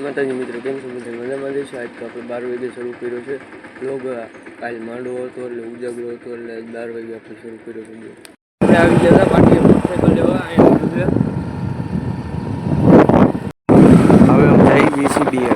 માતાજી મિત્રો કેમ છો? બધા મજામાં જઈશું. આજ તો આપણે 12 વાગે શરૂ કર્યો છે બ્લોગ. કાલ માંડવો હતો એટલે ઉજાગરો હતો એટલે 12 વાગે આપણે શરૂ કર્યો છે. આપણે આવી ગયા હતા પાટીએ મોટરસાઇકલ લેવા. અહીંયા હવે અમે જઈ જીસીબી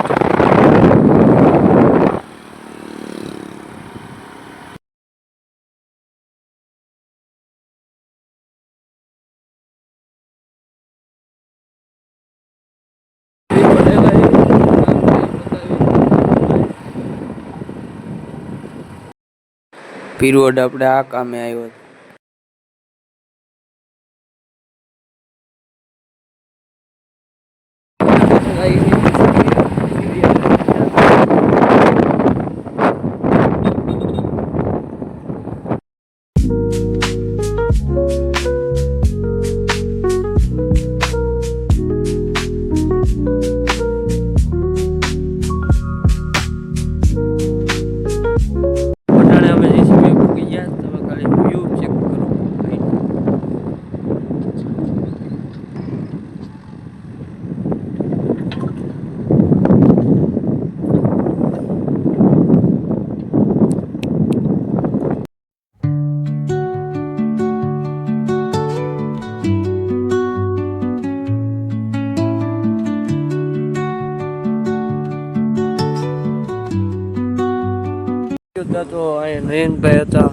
પીરવડ આપણે આ કામે આવ્યો. તો અહીંયા નયનભાઈ હતા,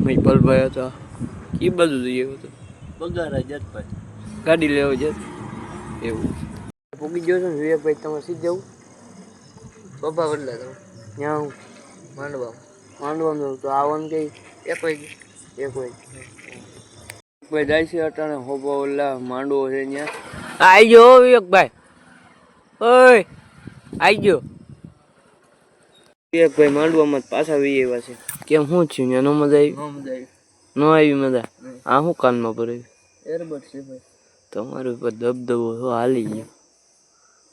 મહિપલભાઈ હતા, એ બધું જઈએ હતું. બગારા જતભાઈ ગાડી લેવા જત એવું પૂગી ગયો છે ને. વિવેકભાઈ તમારે સીધ જવું પપ્પા બદલા તમે ત્યાં હું માંડવાનું તો આવવાનું કઈ 1 વાગે ભાઈ જાય છે અટાણે હોબા ઓલા માંડવો છે ત્યાં. આવી ગયો વિવેકભાઈ, ઓય આવી ગયો વિવેકભાઈ. માંડવામાં પાછા વી આવ્યા છે. કેમ શું થયું? ત્યાં ન મજા આવી? ન આવી મજા? આ શું કાનમાં ભરાયું? એરબડ છે ભાઈ. તમારું ઉપર દબદબો તો હાલી ગયો.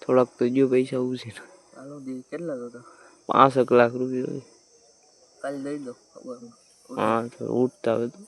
થોડાક તો જો પૈસા ઉછે કેટલા હતા? 5 લાખ રૂપિયા કાલે દઈ દો. હા તો ઉઠતા હોય તો